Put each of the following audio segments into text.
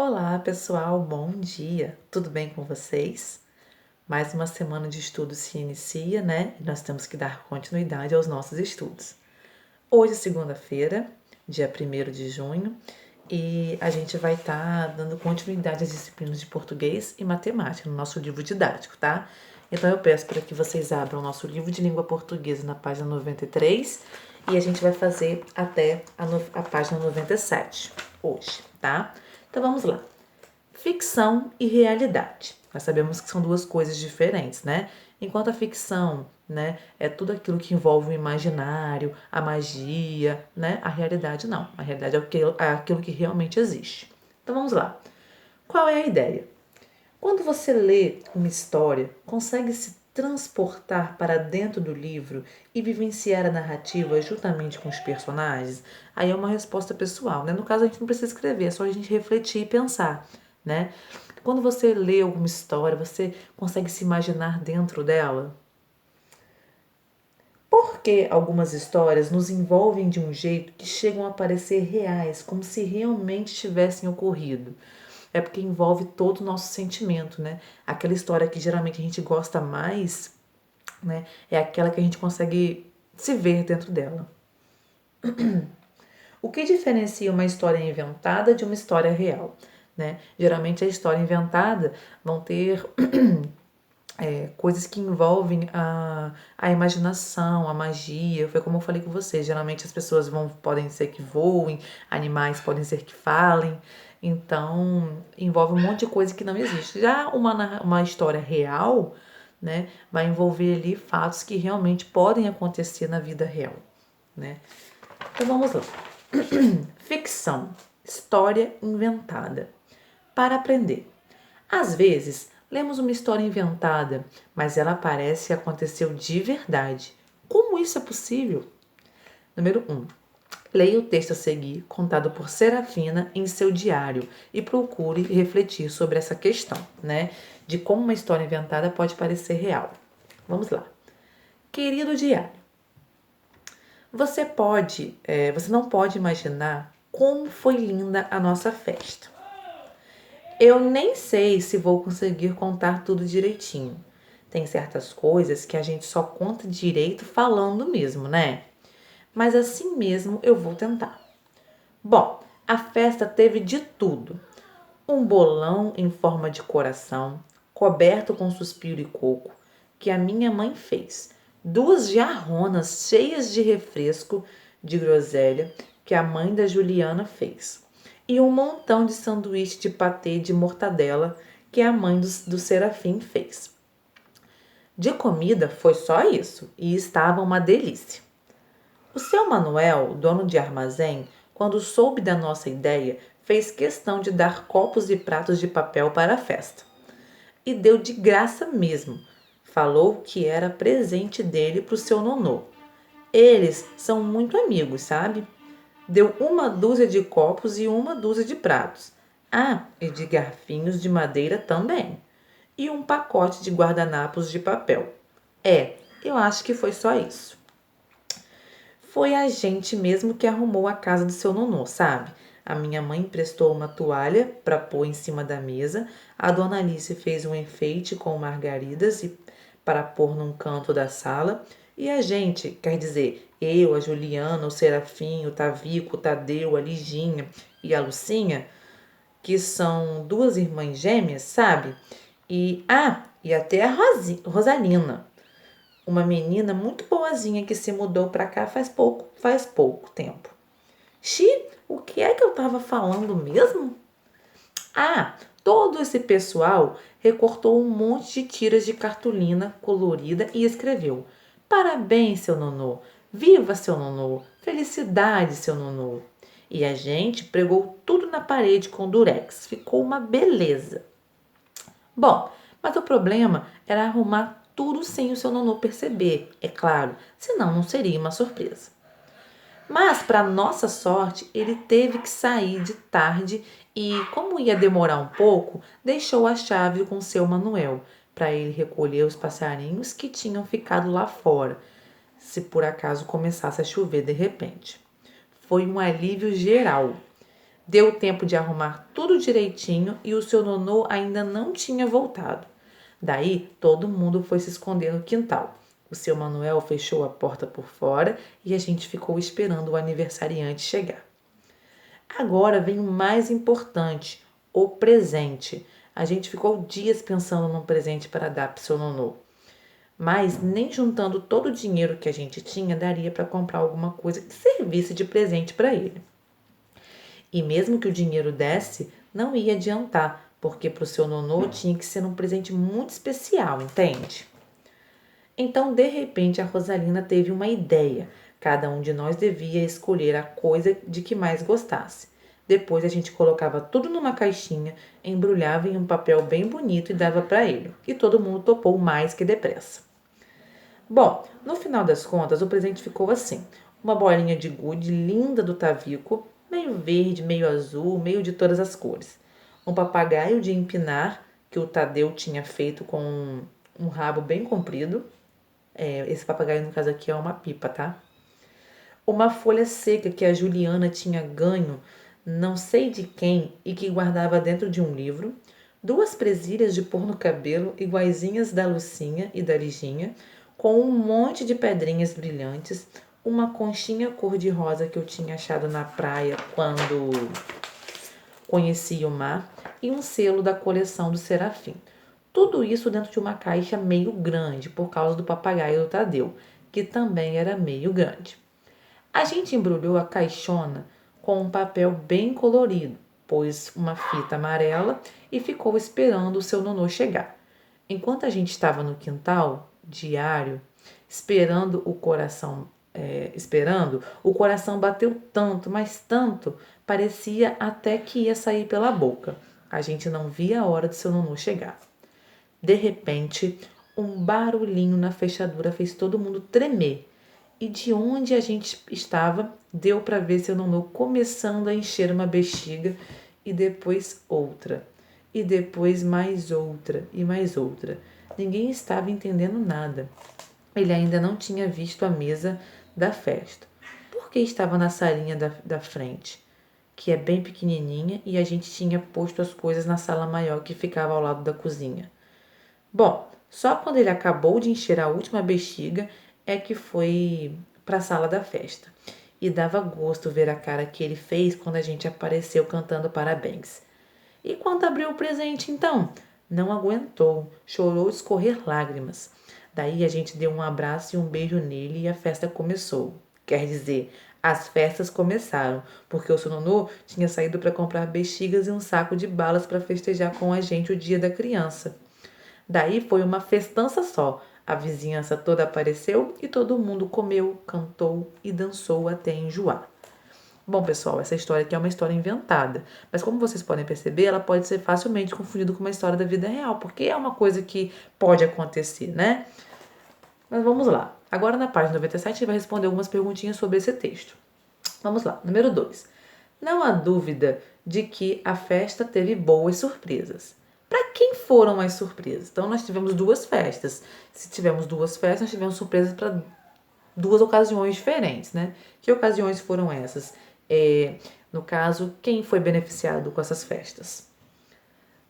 Olá, pessoal, bom dia! Tudo bem com vocês? Mais uma semana de estudo se inicia, né? E nós temos que dar continuidade aos nossos estudos. Hoje, segunda-feira, dia 1º de junho, e a gente vai estar dando continuidade às disciplinas de português e matemática no nosso livro didático, tá? Então eu peço para que vocês abram o nosso livro de língua portuguesa na página 93 e a gente vai fazer até a página 97 hoje, tá? Então vamos lá. Ficção e realidade. Nós sabemos que são duas coisas diferentes, né? Enquanto a ficção, né, é tudo aquilo que envolve o imaginário, a magia, né? A realidade não. A realidade é aquilo que realmente existe. Então vamos lá. Qual é a ideia? Quando você lê uma história, consegue se transportar para dentro do livro e vivenciar a narrativa juntamente com os personagens? Aí é uma resposta pessoal, né? No caso, a gente não precisa escrever, é só a gente refletir e pensar, né? Quando você lê alguma história, você consegue se imaginar dentro dela? Porque algumas histórias nos envolvem de um jeito que chegam a parecer reais, como se realmente tivessem ocorrido. É porque envolve todo o nosso sentimento, né? Aquela história que geralmente a gente gosta mais, né? É aquela que a gente consegue se ver dentro dela. O que diferencia uma história inventada de uma história real, né? Geralmente a história inventada vão ter coisas que envolvem a imaginação, a magia. Foi como eu falei com vocês. Geralmente as pessoas podem ser que voem, animais podem ser que falem. Então, envolve um monte de coisa que não existe. Já uma história real, né, vai envolver ali fatos que realmente podem acontecer na vida real, né? Então vamos lá. Ficção, história inventada. Para aprender. Às vezes, lemos uma história inventada, mas ela parece que aconteceu de verdade. Como isso é possível? Número 1. Leia o texto a seguir, contado por Serafina em seu diário, e procure refletir sobre essa questão, né? De como uma história inventada pode parecer real. Vamos lá. Querido diário, você não pode imaginar como foi linda a nossa festa. Eu nem sei se vou conseguir contar tudo direitinho. Tem certas coisas que a gente só conta direito falando mesmo, né? Mas assim mesmo eu vou tentar. Bom, a festa teve de tudo. Um bolão em forma de coração, coberto com suspiro e coco, que a minha mãe fez. 2 jarronas cheias de refresco de groselha, que a mãe da Juliana fez. E um montão de sanduíche de patê de mortadela, que a mãe do Serafim fez. De comida foi só isso, e estava uma delícia. O seu Manuel, dono de armazém, quando soube da nossa ideia, fez questão de dar copos e pratos de papel para a festa. E deu de graça mesmo. Falou que era presente dele para o seu nonô. Eles são muito amigos, sabe? Deu 1 dúzia de copos e 1 dúzia de pratos. Ah, e de garfinhos de madeira também. E um pacote de guardanapos de papel. Eu acho que foi só isso. Foi a gente mesmo que arrumou a casa do seu nonô, sabe? A minha mãe emprestou uma toalha para pôr em cima da mesa, a dona Alice fez um enfeite com margaridas para pôr num canto da sala, e a gente, quer dizer, eu, a Juliana, o Serafim, o Tavico, o Tadeu, a Liginha e a Lucinha, que são 2 irmãs gêmeas, sabe? E até a Rosalina, uma menina muito boazinha que se mudou para cá faz pouco tempo. O que é que eu estava falando mesmo? Todo esse pessoal recortou um monte de tiras de cartolina colorida e escreveu: Parabéns, seu nonô! Viva, seu nonô! Felicidade, seu nonô! E a gente pregou tudo na parede com durex. Ficou uma beleza. Bom, mas o problema era arrumar tudo sem o seu nonô perceber, é claro, senão não seria uma surpresa. Mas, para nossa sorte, ele teve que sair de tarde e, como ia demorar um pouco, deixou a chave com seu Manuel para ele recolher os passarinhos que tinham ficado lá fora, se por acaso começasse a chover de repente. Foi um alívio geral. Deu tempo de arrumar tudo direitinho e o seu nonô ainda não tinha voltado. Daí, todo mundo foi se esconder no quintal. O seu Manuel fechou a porta por fora e a gente ficou esperando o aniversariante chegar. Agora vem o mais importante, o presente. A gente ficou dias pensando num presente para dar para o seu nonô. Mas nem juntando todo o dinheiro que a gente tinha daria para comprar alguma coisa que servisse de presente para ele. E mesmo que o dinheiro desse, não ia adiantar, porque para o seu nonô tinha que ser um presente muito especial, entende? Então, de repente, a Rosalina teve uma ideia. Cada um de nós devia escolher a coisa de que mais gostasse. Depois a gente colocava tudo numa caixinha, embrulhava em um papel bem bonito e dava para ele. E todo mundo topou mais que depressa. Bom, no final das contas, o presente ficou assim. Uma bolinha de gude linda do Tavico, meio verde, meio azul, meio de todas as cores. Um papagaio de empinar, que o Tadeu tinha feito com um rabo bem comprido. Esse papagaio, no caso aqui, é uma pipa, tá? Uma folha seca que a Juliana tinha ganho, não sei de quem, e que guardava dentro de um livro. 2 presilhas de pôr no cabelo, iguaizinhas da Lucinha e da Liginha, com um monte de pedrinhas brilhantes, uma conchinha cor-de-rosa que eu tinha achado na praia quando conheci o mar, e um selo da coleção do Serafim. Tudo isso dentro de uma caixa meio grande, por causa do papagaio do Tadeu, que também era meio grande. A gente embrulhou a caixona com um papel bem colorido, pôs uma fita amarela e ficou esperando o seu nonô chegar. Enquanto a gente estava no quintal, diário, esperando, o coração bateu tanto, mas tanto, parecia até que ia sair pela boca. A gente não via a hora do seu nonô chegar. De repente, um barulhinho na fechadura fez todo mundo tremer. E de onde a gente estava, deu para ver seu nonô começando a encher uma bexiga e depois outra. E depois mais outra e mais outra. Ninguém estava entendendo nada. Ele ainda não tinha visto a mesa da festa. Porque estava na salinha da frente, que é bem pequenininha, e a gente tinha posto as coisas na sala maior que ficava ao lado da cozinha. Bom, só quando ele acabou de encher a última bexiga é que foi para a sala da festa. E dava gosto ver a cara que ele fez quando a gente apareceu cantando parabéns. E quando abriu o presente, então? Não aguentou, chorou de escorrer lágrimas. Daí a gente deu um abraço e um beijo nele e a festa começou. Quer dizer, as festas começaram, porque o seu nonô tinha saído para comprar bexigas e um saco de balas para festejar com a gente o dia da criança. Daí foi uma festança só. A vizinhança toda apareceu e todo mundo comeu, cantou e dançou até enjoar. Bom, pessoal, essa história aqui é uma história inventada, mas como vocês podem perceber, ela pode ser facilmente confundida com uma história da vida real, porque é uma coisa que pode acontecer, né? Mas vamos lá. Agora na página 97 a gente vai responder algumas perguntinhas sobre esse texto. Vamos lá. Número 2. Não há dúvida de que a festa teve boas surpresas. Para quem foram as surpresas? Então, nós tivemos 2 festas. Se tivemos 2 festas, nós tivemos surpresas para 2 ocasiões diferentes, né? Que ocasiões foram essas? No caso, quem foi beneficiado com essas festas?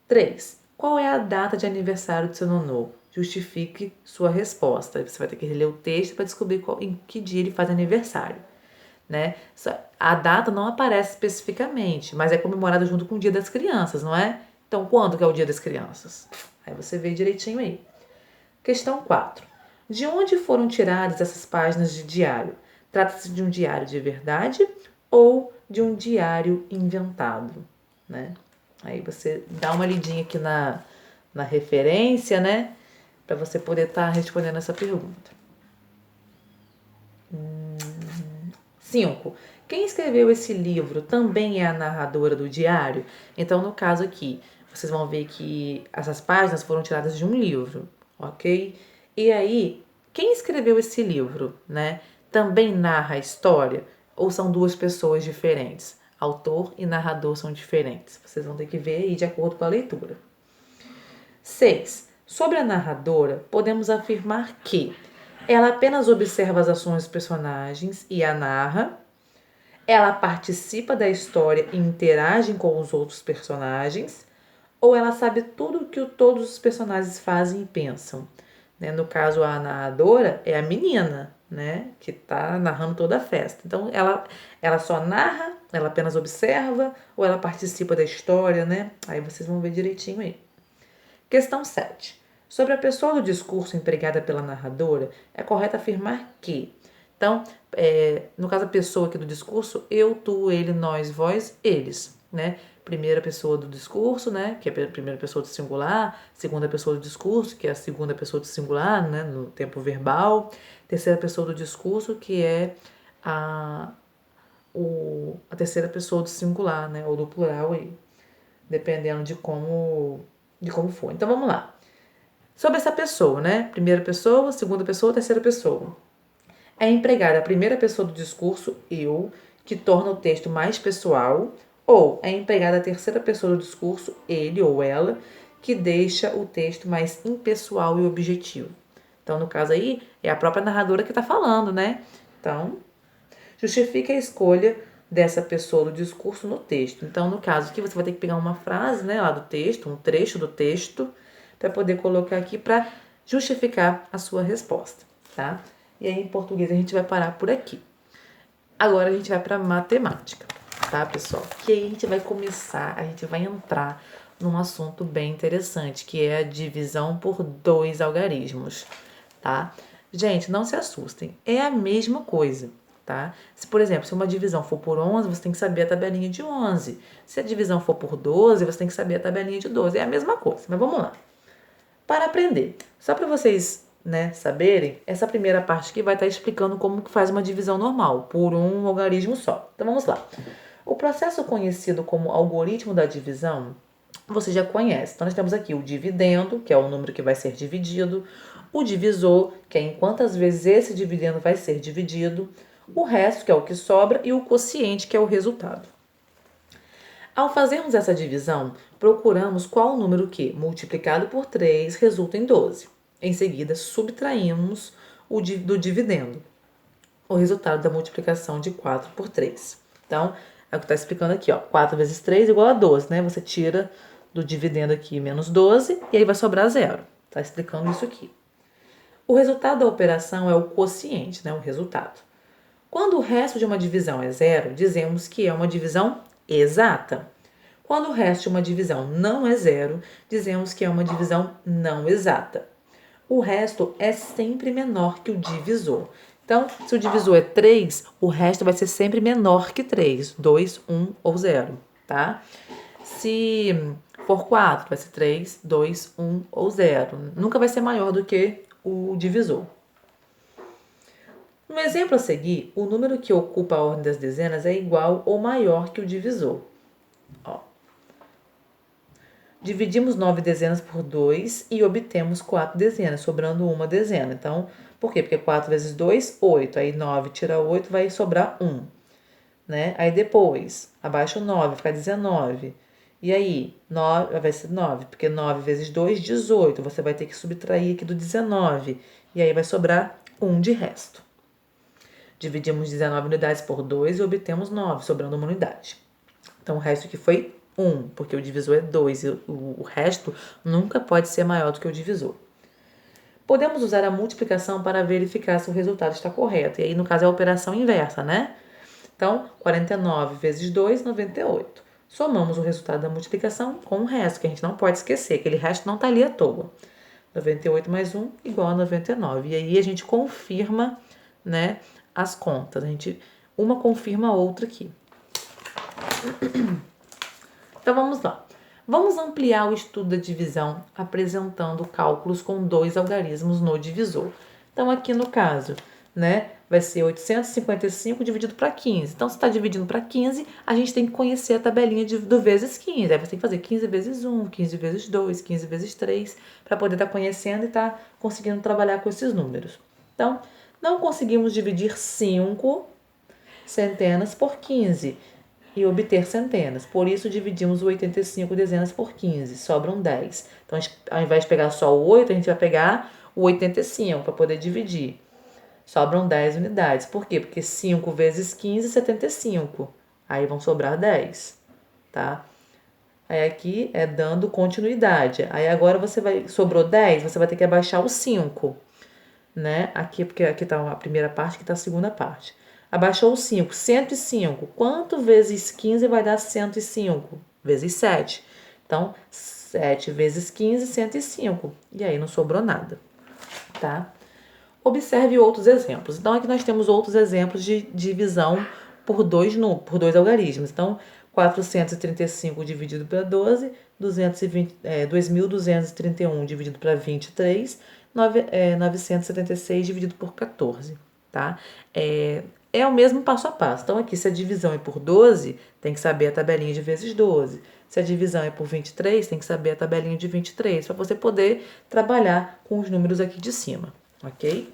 3. Qual é a data de aniversário do seu nonô? Justifique sua resposta. Você vai ter que reler o texto para descobrir em que dia ele faz aniversário. Né? A data não aparece especificamente, mas é comemorada junto com o Dia das Crianças, não é? Então, quando que é o Dia das Crianças? Aí você vê direitinho aí. Questão 4. De onde foram tiradas essas páginas de diário? Trata-se de um diário de verdade ou de um diário inventado, né? Aí você dá uma lidinha aqui na referência, né? Para você poder estar respondendo essa pergunta. 5. Quem escreveu esse livro também é a narradora do diário? Então, no caso aqui, vocês vão ver que essas páginas foram tiradas de um livro, ok? E aí, quem escreveu esse livro, né? Também narra a história? Ou são 2 pessoas diferentes? Autor e narrador são diferentes. Vocês vão ter que ver aí de acordo com a leitura. 6. Sobre a narradora, podemos afirmar que ela apenas observa as ações dos personagens e a narra. Ela participa da história e interage com os outros personagens, ou ela sabe tudo o que todos os personagens fazem e pensam. Né? No caso, a narradora é a menina, né? Que está narrando toda a festa. Então, ela só narra, ela apenas observa, ou ela participa da história, né? Aí vocês vão ver direitinho aí. Questão 7. Sobre a pessoa do discurso empregada pela narradora, é correto afirmar que... Então, no caso, a pessoa aqui do discurso, eu, tu, ele, nós, vós, eles, né? Primeira pessoa do discurso, né? Que é a primeira pessoa do singular. Segunda pessoa do discurso, que é a segunda pessoa do singular, né? No tempo verbal. Terceira pessoa do discurso, que é a terceira pessoa do singular, né? Ou do plural aí, dependendo de como for. Então, vamos lá. Sobre essa pessoa, né? Primeira pessoa, segunda pessoa, terceira pessoa. É empregada a primeira pessoa do discurso, eu, que torna o texto mais pessoal, ou é empregada a terceira pessoa do discurso, ele ou ela, que deixa o texto mais impessoal e objetivo. Então, no caso aí, é a própria narradora que está falando, né? Então, justifica a escolha dessa pessoa do discurso no texto. Então, no caso aqui, você vai ter que pegar uma frase, né, lá do texto, um trecho do texto, para poder colocar aqui para justificar a sua resposta, tá? E aí, em português, a gente vai parar por aqui. Agora, a gente vai para matemática, tá, pessoal? Que aí a gente vai entrar num assunto bem interessante, que é a divisão por dois algarismos, tá? Gente, não se assustem, é a mesma coisa, tá? Se, por exemplo, se uma divisão for por 11, você tem que saber a tabelinha de 11. Se a divisão for por 12, você tem que saber a tabelinha de 12. É a mesma coisa, mas vamos lá. Para aprender, só para vocês, né, saberem, essa primeira parte aqui vai estar explicando como que faz uma divisão normal, por um algarismo só. Então vamos lá. O processo conhecido como algoritmo da divisão, você já conhece. Então nós temos aqui o dividendo, que é o número que vai ser dividido, o divisor, que é em quantas vezes esse dividendo vai ser dividido, o resto, que é o que sobra, e o quociente, que é o resultado. Ao fazermos essa divisão, procuramos qual o número que, multiplicado por 3, resulta em 12. Em seguida, subtraímos do dividendo, o resultado da multiplicação de 4 por 3. Então, é o que está explicando aqui, ó. 4 vezes 3 igual a 12, né? Você tira do dividendo aqui menos 12 e aí vai sobrar zero. Está explicando isso aqui. O resultado da operação é o quociente, né? O resultado. Quando o resto de uma divisão é zero, dizemos que é uma divisão exata. Quando o resto de uma divisão não é zero, dizemos que é uma divisão não exata. O resto é sempre menor que o divisor. Então, se o divisor é 3, o resto vai ser sempre menor que 3. 2, 1 ou 0, tá? Se for 4, vai ser 3, 2, 1 ou 0. Nunca vai ser maior do que o divisor. No exemplo a seguir, o número que ocupa a ordem das dezenas é igual ou maior que o divisor. Ó. Dividimos 9 dezenas por 2 e obtemos 4 dezenas, sobrando uma dezena. Então, por quê? Porque 4 vezes 2, 8. Aí 9 tira 8, vai sobrar 1. Né? Aí depois, abaixo o 9, fica 19. E aí, 9, vai ser 9, porque 9 vezes 2, 18. Você vai ter que subtrair aqui do 19. E aí vai sobrar 1 de resto. Dividimos 19 unidades por 2 e obtemos 9, sobrando uma unidade. Então, o resto aqui foi 1, porque o divisor é 2 e o resto nunca pode ser maior do que o divisor. Podemos usar a multiplicação para verificar se o resultado está correto. E aí, no caso, é a operação inversa, né? Então, 49 vezes 2, 98. Somamos o resultado da multiplicação com o resto, que a gente não pode esquecer, aquele resto não está ali à toa. 98 mais 1 igual a 99. E aí a gente confirma, né, as contas. Uma confirma a outra aqui. Então, vamos lá. Vamos ampliar o estudo da divisão apresentando cálculos com dois algarismos no divisor. Então, aqui no caso, né, vai ser 855 dividido para 15. Então, se está dividindo para 15, a gente tem que conhecer a tabelinha do vezes 15. Aí você tem que fazer 15 vezes 1, 15 vezes 2, 15 vezes 3, para poder estar conhecendo e estar conseguindo trabalhar com esses números. Então, não conseguimos dividir 5 centenas por 15 e obter centenas. Por isso, dividimos o 85 dezenas por 15, sobram 10. Então, ao invés de pegar só o 8, a gente vai pegar o 85 para poder dividir. Sobram 10 unidades. Por quê? Porque 5 vezes 15, 75. Aí vão sobrar 10, tá? Aí aqui é dando continuidade. Aí agora sobrou 10, você vai ter que abaixar o 5, né? Aqui, porque aqui tá a primeira parte, aqui tá a segunda parte. Abaixou o 5, 105. Quanto vezes 15 vai dar 105? Vezes 7. Então, 7 vezes 15, 105. E aí não sobrou nada, tá? Observe outros exemplos. Então, aqui nós temos outros exemplos de divisão por dois algarismos. Então, 435 dividido para 12, 2.231 dividido para 23, 976 dividido por 14, tá? É o mesmo passo a passo. Então, aqui, se a divisão é por 12, tem que saber a tabelinha de vezes 12. Se a divisão é por 23, tem que saber a tabelinha de 23, para você poder trabalhar com os números aqui de cima, ok?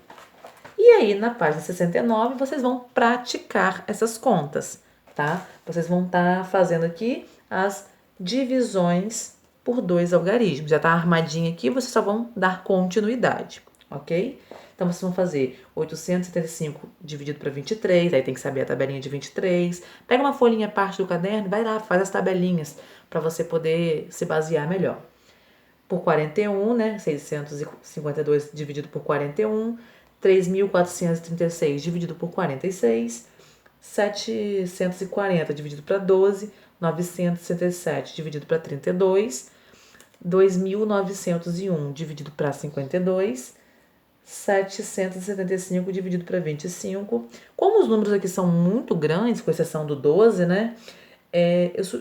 E aí, na página 69, vocês vão praticar essas contas, tá? Vocês vão estar fazendo aqui as divisões por dois algarismos. Já tá armadinho aqui, vocês só vão dar continuidade, ok? Então, vocês vão fazer 875 dividido para 23, aí tem que saber a tabelinha de 23. Pega uma folhinha parte do caderno, vai lá, faz as tabelinhas para você poder se basear melhor. Por 41, né? 652 dividido por 41. 3.436 dividido por 46, 740 dividido para 12, 967 dividido para 32, 2.901 dividido para 52, 775 dividido para 25. Como os números aqui são muito grandes, com exceção do 12, né?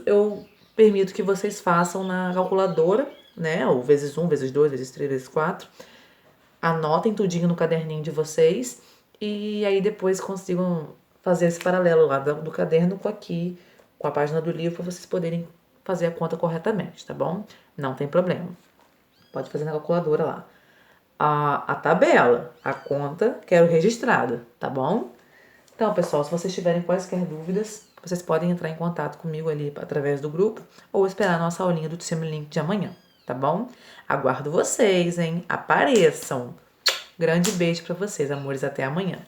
Eu permito que vocês façam na calculadora, né? Ou vezes 1, vezes 2, vezes 3, vezes 4. Anotem tudinho no caderninho de vocês e aí depois consigam fazer esse paralelo lá do caderno com aqui, com a página do livro, para vocês poderem fazer a conta corretamente, tá bom? Não tem problema. Pode fazer na calculadora lá. A tabela, a conta, quero registrada, tá bom? Então, pessoal, se vocês tiverem quaisquer dúvidas, vocês podem entrar em contato comigo ali através do grupo ou esperar a nossa aulinha do Simulink de amanhã, tá bom? Aguardo vocês, hein? Apareçam! Grande beijo para vocês, amores. Até amanhã.